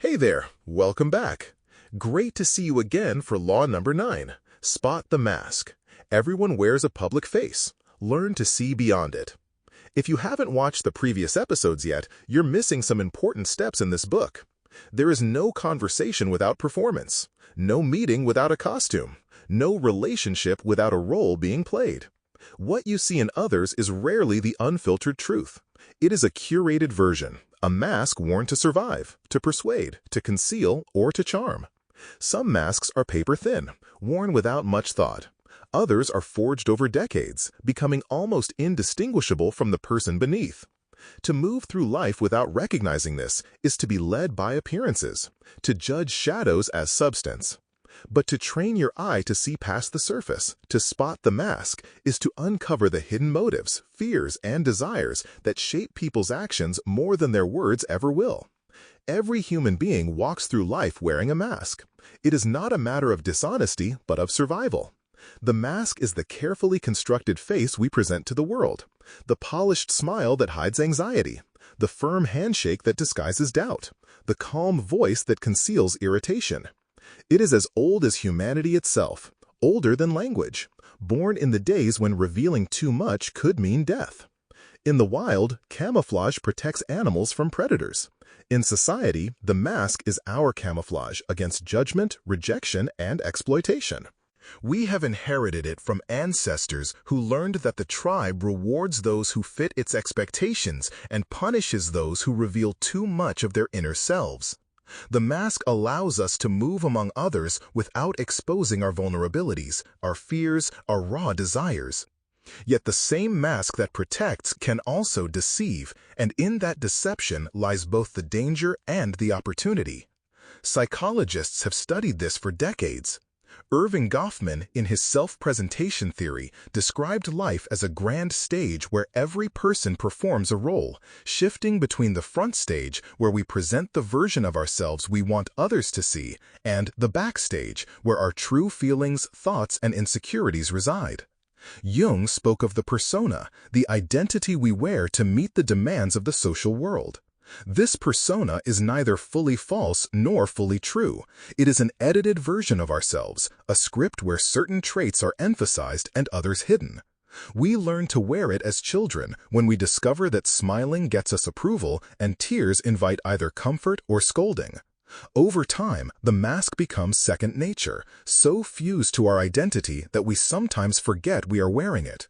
Hey there, welcome back. Great to see you again for Law Number 9, Spot the Mask. Everyone wears a public face. Learn to see beyond it. If you haven't watched the previous episodes yet, you're missing some important steps in this book. There is no conversation without performance, no meeting without a costume, no relationship without a role being played. What you see in others is rarely the unfiltered truth. It is a curated version, a mask worn to survive, to persuade, to conceal, or to charm. Some masks are paper-thin, worn without much thought. Others are forged over decades, becoming almost indistinguishable from the person beneath. To move through life without recognizing this is to be led by appearances, to judge shadows as substance. But to train your eye to see past the surface, to spot the mask, is to uncover the hidden motives, fears, and desires that shape people's actions more than their words ever will. Every human being walks through life wearing a mask. It is not a matter of dishonesty, but of survival. The mask is the carefully constructed face we present to the world, the polished smile that hides anxiety, the firm handshake that disguises doubt, the calm voice that conceals irritation. It is as old as humanity itself, older than language, born in the days when revealing too much could mean death. In the wild, camouflage protects animals from predators. In society, the mask is our camouflage against judgment, rejection, and exploitation. We have inherited it from ancestors who learned that the tribe rewards those who fit its expectations and punishes those who reveal too much of their inner selves. The mask allows us to move among others without exposing our vulnerabilities, our fears, our raw desires. Yet the same mask that protects can also deceive, and in that deception lies both the danger and the opportunity. Psychologists have studied this for decades. Irving Goffman, in his self-presentation theory, described life as a grand stage where every person performs a role, shifting between the front stage, where we present the version of ourselves we want others to see, and the backstage, where our true feelings, thoughts, and insecurities reside. Jung spoke of the persona, the identity we wear to meet the demands of the social world. This persona is neither fully false nor fully true. It is an edited version of ourselves, a script where certain traits are emphasized and others hidden. We learn to wear it as children when we discover that smiling gets us approval and tears invite either comfort or scolding. Over time, the mask becomes second nature, so fused to our identity that we sometimes forget we are wearing it.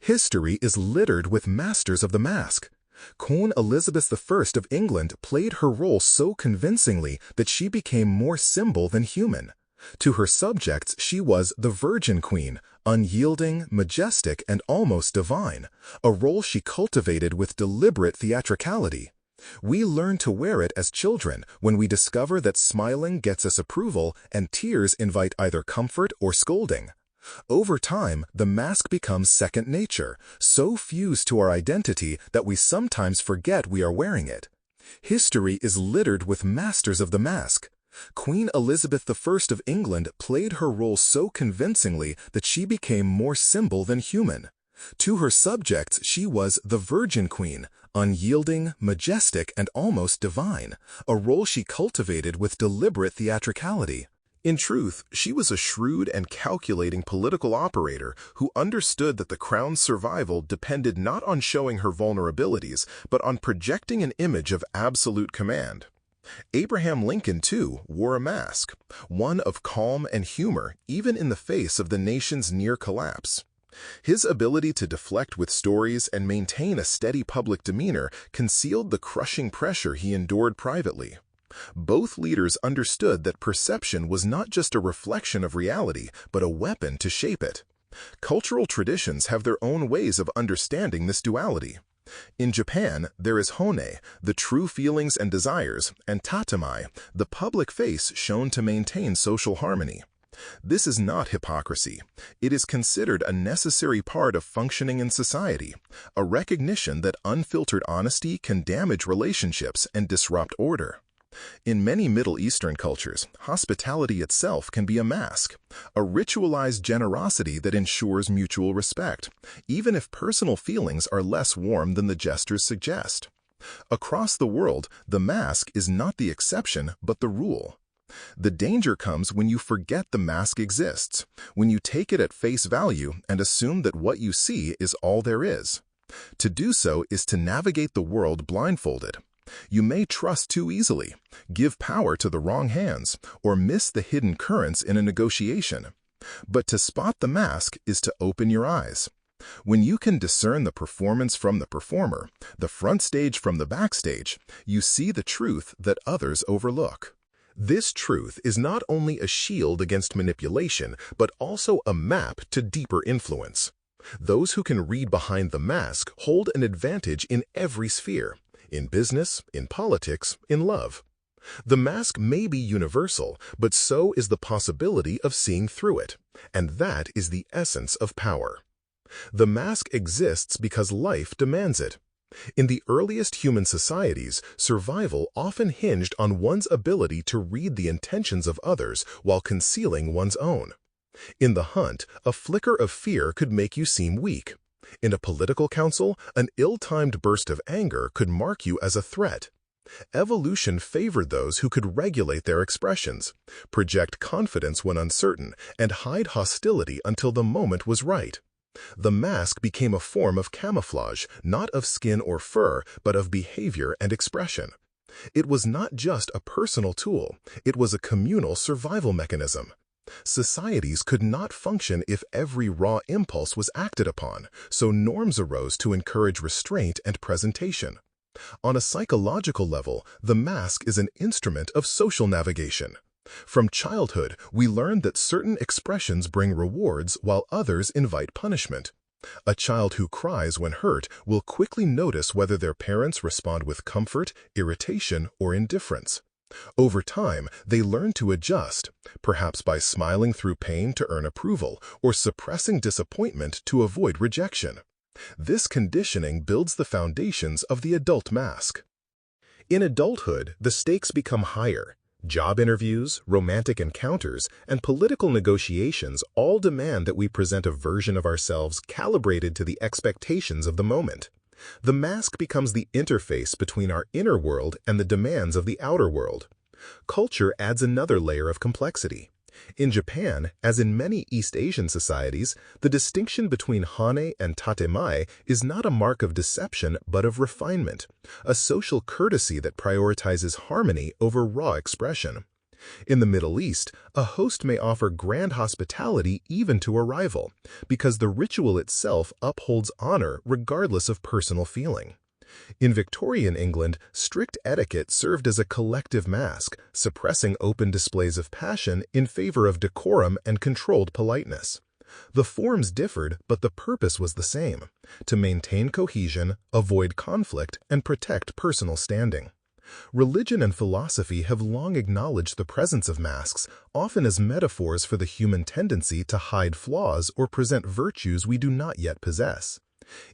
History is littered with masters of the mask. Queen Elizabeth I of England played her role so convincingly that she became more symbol than human. To her subjects, she was the Virgin Queen, unyielding, majestic, and almost divine, a role she cultivated with deliberate theatricality. We learn to wear it as children when we discover that smiling gets us approval and tears invite either comfort or scolding. Over time, the mask becomes second nature, so fused to our identity that we sometimes forget we are wearing it. History is littered with masters of the mask. Queen Elizabeth I of England played her role so convincingly that she became more symbol than human. To her subjects, she was the Virgin Queen, unyielding, majestic, and almost divine, a role she cultivated with deliberate theatricality. In truth, she was a shrewd and calculating political operator who understood that the crown's survival depended not on showing her vulnerabilities, but on projecting an image of absolute command. Abraham Lincoln, too, wore a mask, one of calm and humor, even in the face of the nation's near collapse. His ability to deflect with stories and maintain a steady public demeanor concealed the crushing pressure he endured privately. Both leaders understood that perception was not just a reflection of reality, but a weapon to shape it. Cultural traditions have their own ways of understanding this duality. In Japan, there is hone, the true feelings and desires, and tatemae, the public face shown to maintain social harmony. This is not hypocrisy. It is considered a necessary part of functioning in society, a recognition that unfiltered honesty can damage relationships and disrupt order. In many Middle Eastern cultures, hospitality itself can be a mask, a ritualized generosity that ensures mutual respect, even if personal feelings are less warm than the gestures suggest. Across the world, the mask is not the exception but the rule. The danger comes when you forget the mask exists, when you take it at face value and assume that what you see is all there is. To do so is to navigate the world blindfolded. You may trust too easily, give power to the wrong hands, or miss the hidden currents in a negotiation. But to spot the mask is to open your eyes. When you can discern the performance from the performer, the front stage from the backstage, you see the truth that others overlook. This truth is not only a shield against manipulation, but also a map to deeper influence. Those who can read behind the mask hold an advantage in every sphere, in business, in politics, in love. The mask may be universal, but so is the possibility of seeing through it, and that is the essence of power. The mask exists because life demands it. In the earliest human societies, survival often hinged on one's ability to read the intentions of others while concealing one's own. In the hunt, a flicker of fear could make you seem weak. In a political council, an ill-timed burst of anger could mark you as a threat. Evolution favored those who could regulate their expressions, project confidence when uncertain, and hide hostility until the moment was right. The mask became a form of camouflage, not of skin or fur, but of behavior and expression. It was not just a personal tool, it was a communal survival mechanism. Societies could not function if every raw impulse was acted upon, so norms arose to encourage restraint and presentation. On a psychological level, the mask is an instrument of social navigation. From childhood, we learn that certain expressions bring rewards while others invite punishment. A child who cries when hurt will quickly notice whether their parents respond with comfort, irritation, or indifference. Over time, they learn to adjust, perhaps by smiling through pain to earn approval or suppressing disappointment to avoid rejection. This conditioning builds the foundations of the adult mask. In adulthood, the stakes become higher. Job interviews, romantic encounters, and political negotiations all demand that we present a version of ourselves calibrated to the expectations of the moment. The mask becomes the interface between our inner world and the demands of the outer world. Culture adds another layer of complexity. In Japan, as in many East Asian societies, the distinction between hane and tatemae is not a mark of deception but of refinement, a social courtesy that prioritizes harmony over raw expression. In the Middle East, a host may offer grand hospitality even to a rival, because the ritual itself upholds honor regardless of personal feeling. In Victorian England, strict etiquette served as a collective mask, suppressing open displays of passion in favor of decorum and controlled politeness. The forms differed, but the purpose was the same: to maintain cohesion, avoid conflict, and protect personal standing. Religion and philosophy have long acknowledged the presence of masks, often as metaphors for the human tendency to hide flaws or present virtues we do not yet possess.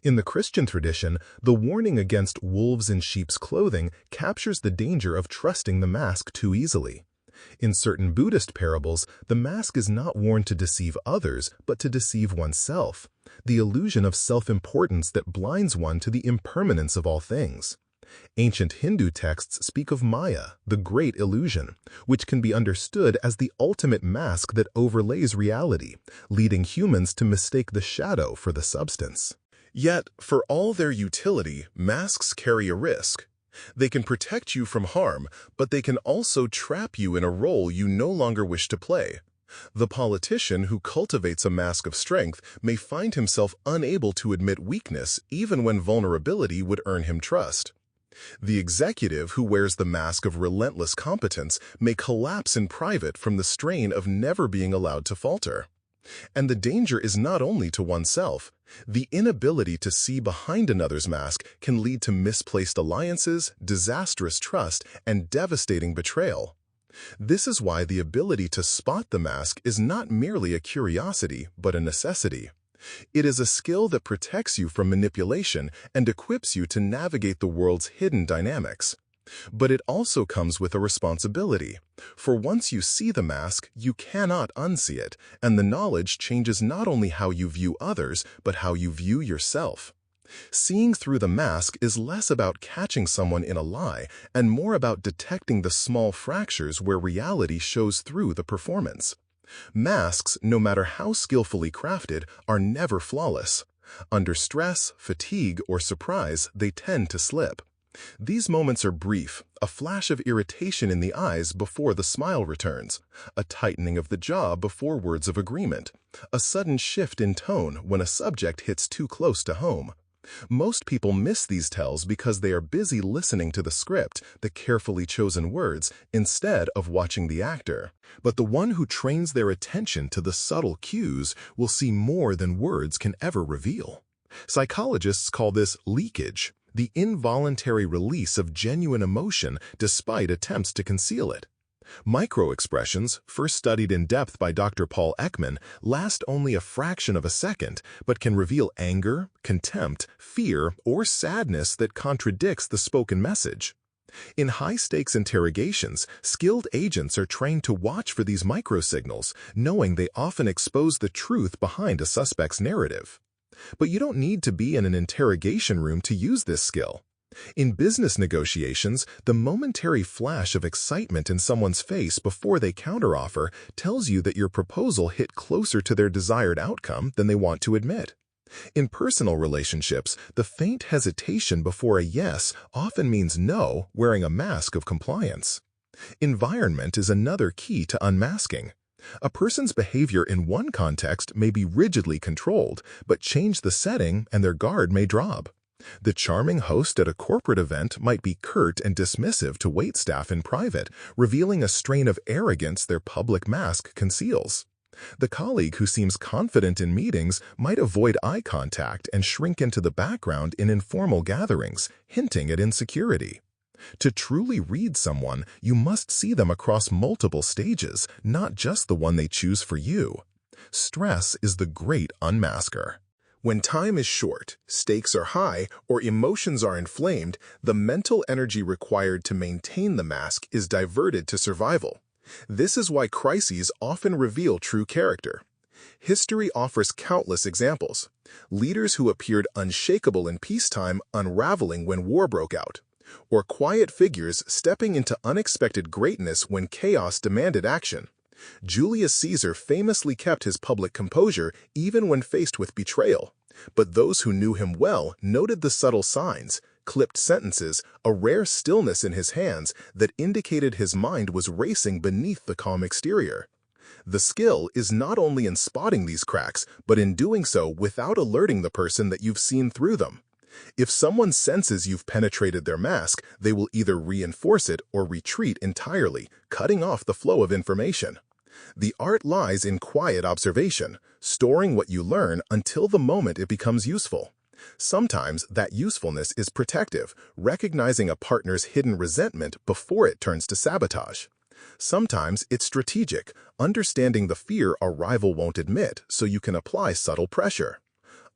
In the Christian tradition, the warning against wolves in sheep's clothing captures the danger of trusting the mask too easily. In certain Buddhist parables, the mask is not worn to deceive others, but to deceive oneself, the illusion of self-importance that blinds one to the impermanence of all things. Ancient Hindu texts speak of Maya, the great illusion, which can be understood as the ultimate mask that overlays reality, leading humans to mistake the shadow for the substance. Yet, for all their utility, masks carry a risk. They can protect you from harm, but they can also trap you in a role you no longer wish to play. The politician who cultivates a mask of strength may find himself unable to admit weakness even when vulnerability would earn him trust. The executive who wears the mask of relentless competence may collapse in private from the strain of never being allowed to falter. And the danger is not only to oneself. The inability to see behind another's mask can lead to misplaced alliances, disastrous trust, and devastating betrayal. This is why the ability to spot the mask is not merely a curiosity, but a necessity. It is a skill that protects you from manipulation and equips you to navigate the world's hidden dynamics. But it also comes with a responsibility, for once you see the mask, you cannot unsee it, and the knowledge changes not only how you view others, but how you view yourself. Seeing through the mask is less about catching someone in a lie and more about detecting the small fractures where reality shows through the performance. Masks, no matter how skillfully crafted, are never flawless. Under stress, fatigue, or surprise, they tend to slip. These moments are brief, a flash of irritation in the eyes before the smile returns, a tightening of the jaw before words of agreement, a sudden shift in tone when a subject hits too close to home. Most people miss these tells because they are busy listening to the script, the carefully chosen words, instead of watching the actor. But the one who trains their attention to the subtle cues will see more than words can ever reveal. Psychologists call this leakage, the involuntary release of genuine emotion despite attempts to conceal it. Microexpressions, first studied in depth by Dr. Paul Ekman, last only a fraction of a second, but can reveal anger, contempt, fear, or sadness that contradicts the spoken message. In high-stakes interrogations, skilled agents are trained to watch for these microsignals, knowing they often expose the truth behind a suspect's narrative. But you don't need to be in an interrogation room to use this skill. In business negotiations, the momentary flash of excitement in someone's face before they counteroffer tells you that your proposal hit closer to their desired outcome than they want to admit. In personal relationships, the faint hesitation before a yes often means no, wearing a mask of compliance. Environment is another key to unmasking. A person's behavior in one context may be rigidly controlled, but change the setting and their guard may drop. The charming host at a corporate event might be curt and dismissive to waitstaff in private, revealing a strain of arrogance their public mask conceals. The colleague who seems confident in meetings might avoid eye contact and shrink into the background in informal gatherings, hinting at insecurity. To truly read someone, you must see them across multiple stages, not just the one they choose for you. Stress is the great unmasker. When time is short, stakes are high, or emotions are inflamed, the mental energy required to maintain the mask is diverted to survival. This is why crises often reveal true character. History offers countless examples. Leaders who appeared unshakable in peacetime unraveling when war broke out, or quiet figures stepping into unexpected greatness when chaos demanded action. Julius Caesar famously kept his public composure even when faced with betrayal, but those who knew him well noted the subtle signs, clipped sentences, a rare stillness in his hands that indicated his mind was racing beneath the calm exterior. The skill is not only in spotting these cracks, but in doing so without alerting the person that you've seen through them. If someone senses you've penetrated their mask, they will either reinforce it or retreat entirely, cutting off the flow of information. The art lies in quiet observation, storing what you learn until the moment it becomes useful. Sometimes that usefulness is protective, recognizing a partner's hidden resentment before it turns to sabotage. Sometimes it's strategic, understanding the fear a rival won't admit so you can apply subtle pressure.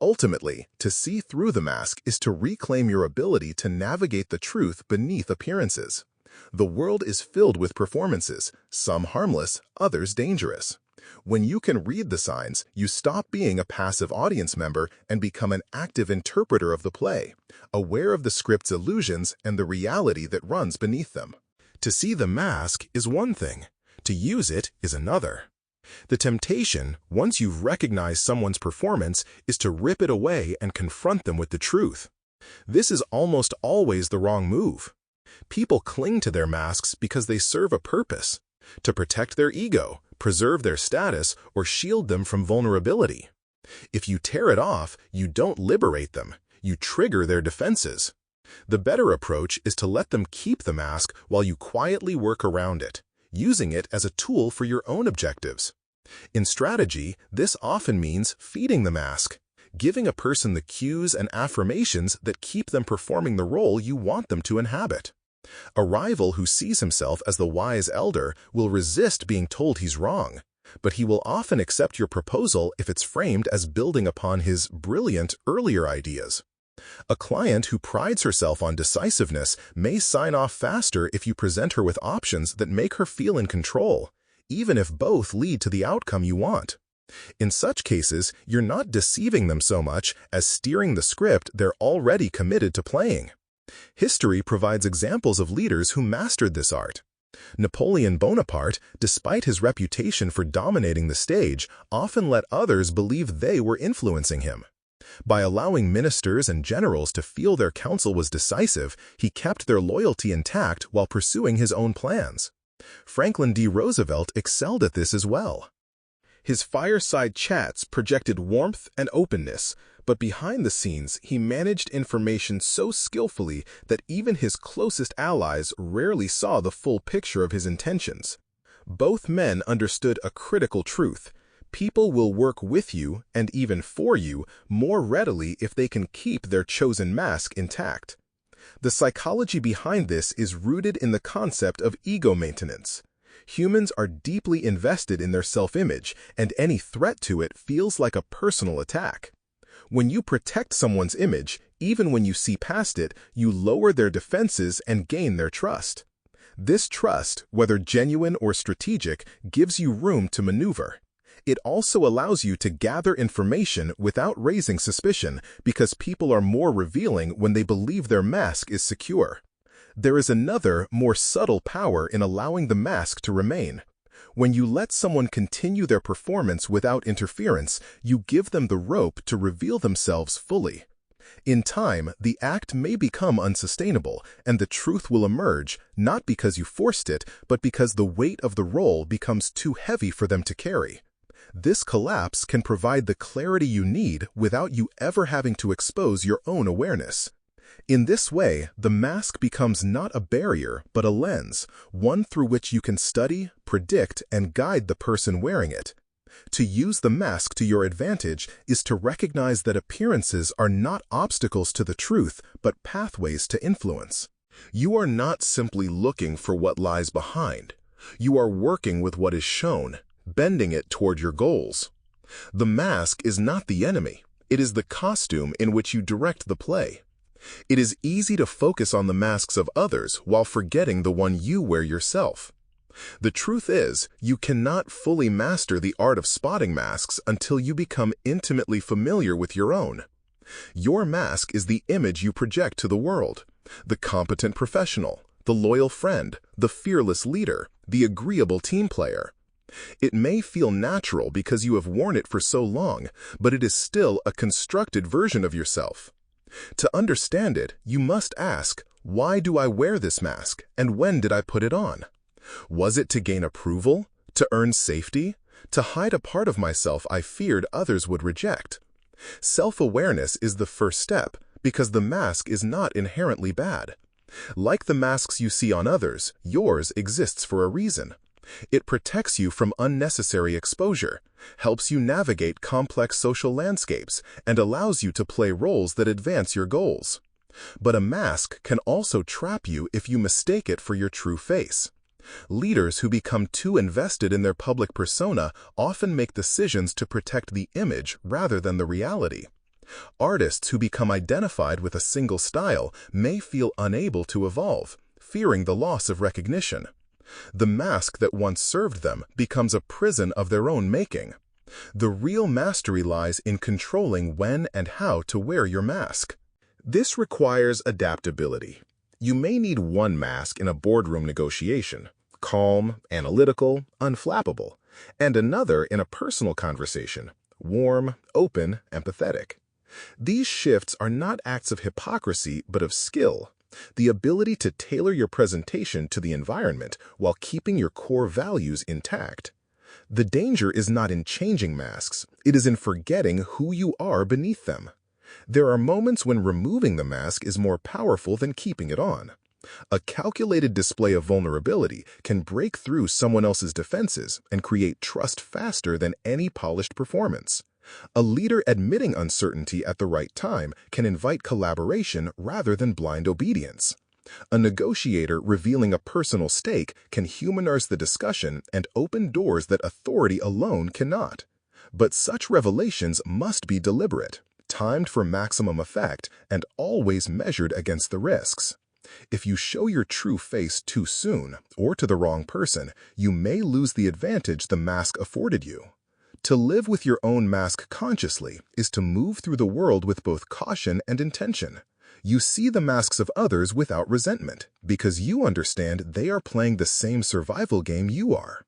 Ultimately, to see through the mask is to reclaim your ability to navigate the truth beneath appearances. The world is filled with performances, some harmless, others dangerous. When you can read the signs, you stop being a passive audience member and become an active interpreter of the play, aware of the script's illusions and the reality that runs beneath them. To see the mask is one thing. To use it is another. The temptation, once you've recognized someone's performance, is to rip it away and confront them with the truth. This is almost always the wrong move. People cling to their masks because they serve a purpose: to protect their ego, preserve their status, or shield them from vulnerability. If you tear it off, you don't liberate them, you trigger their defenses. The better approach is to let them keep the mask while you quietly work around it, using it as a tool for your own objectives. In strategy, this often means feeding the mask, giving a person the cues and affirmations that keep them performing the role you want them to inhabit. A rival who sees himself as the wise elder will resist being told he's wrong, but he will often accept your proposal if it's framed as building upon his brilliant earlier ideas. A client who prides herself on decisiveness may sign off faster if you present her with options that make her feel in control, even if both lead to the outcome you want. In such cases, you're not deceiving them so much as steering the script they're already committed to playing. History provides examples of leaders who mastered this art. Napoleon Bonaparte, despite his reputation for dominating the stage, often let others believe they were influencing him. By allowing ministers and generals to feel their counsel was decisive, he kept their loyalty intact while pursuing his own plans. Franklin D. Roosevelt excelled at this as well. His fireside chats projected warmth and openness, but behind the scenes he managed information so skillfully that even his closest allies rarely saw the full picture of his intentions. Both men understood a critical truth: people will work with you and even for you more readily if they can keep their chosen mask intact. The psychology behind this is rooted in the concept of ego maintenance. Humans are deeply invested in their self-image, and any threat to it feels like a personal attack. When you protect someone's image, even when you see past it, you lower their defenses and gain their trust. This trust, whether genuine or strategic, gives you room to maneuver. It also allows you to gather information without raising suspicion because people are more revealing when they believe their mask is secure. There is another, more subtle power in allowing the mask to remain. When you let someone continue their performance without interference, you give them the rope to reveal themselves fully. In time, the act may become unsustainable, and the truth will emerge, not because you forced it, but because the weight of the role becomes too heavy for them to carry. This collapse can provide the clarity you need without you ever having to expose your own awareness. In this way, the mask becomes not a barrier, but a lens, one through which you can study, predict, and guide the person wearing it. To use the mask to your advantage is to recognize that appearances are not obstacles to the truth, but pathways to influence. You are not simply looking for what lies behind. You are working with what is shown, bending it toward your goals. The mask is not the enemy. It is the costume in which you direct the play. It is easy to focus on the masks of others while forgetting the one you wear yourself. The truth is, you cannot fully master the art of spotting masks until you become intimately familiar with your own. Your mask is the image you project to the world: the competent professional, the loyal friend, the fearless leader, the agreeable team player. It may feel natural because you have worn it for so long, but it is still a constructed version of yourself. To understand it, you must ask, why do I wear this mask, and when did I put it on? Was it to gain approval? To earn safety? To hide a part of myself I feared others would reject? Self-awareness is the first step, because the mask is not inherently bad. Like the masks you see on others, yours exists for a reason. It protects you from unnecessary exposure, helps you navigate complex social landscapes, and allows you to play roles that advance your goals. But a mask can also trap you if you mistake it for your true face. Leaders who become too invested in their public persona often make decisions to protect the image rather than the reality. Artists who become identified with a single style may feel unable to evolve, fearing the loss of recognition. The mask that once served them becomes a prison of their own making. The real mastery lies in controlling when and how to wear your mask. This requires adaptability. You may need one mask in a boardroom negotiation, calm, analytical, unflappable, and another in a personal conversation, warm, open, empathetic. These shifts are not acts of hypocrisy, but of skill. The ability to tailor your presentation to the environment while keeping your core values intact. The danger is not in changing masks, it is in forgetting who you are beneath them. There are moments when removing the mask is more powerful than keeping it on. A calculated display of vulnerability can break through someone else's defenses and create trust faster than any polished performance. A leader admitting uncertainty at the right time can invite collaboration rather than blind obedience. A negotiator revealing a personal stake can humanize the discussion and open doors that authority alone cannot. But such revelations must be deliberate, timed for maximum effect, and always measured against the risks. If you show your true face too soon or to the wrong person, you may lose the advantage the mask afforded you. To live with your own mask consciously is to move through the world with both caution and intention. You see the masks of others without resentment, because you understand they are playing the same survival game you are.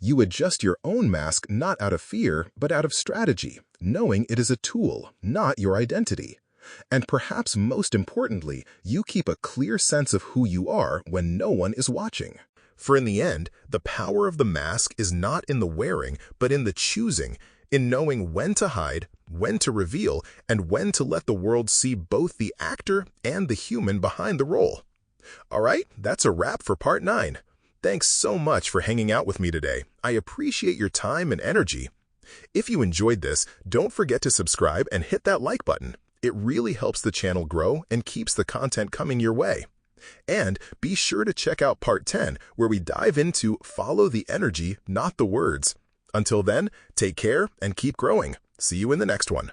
You adjust your own mask not out of fear, but out of strategy, knowing it is a tool, not your identity. And perhaps most importantly, you keep a clear sense of who you are when no one is watching. For in the end, the power of the mask is not in the wearing, but in the choosing, in knowing when to hide, when to reveal, and when to let the world see both the actor and the human behind the role. All right, that's a wrap for Part 9. Thanks so much for hanging out with me today. I appreciate your time and energy. If you enjoyed this, don't forget to subscribe and hit that like button. It really helps the channel grow and keeps the content coming your way. And be sure to check out Part 10, where we dive into Follow the Energy, Not the Words. Until then, take care and keep growing. See you in the next one.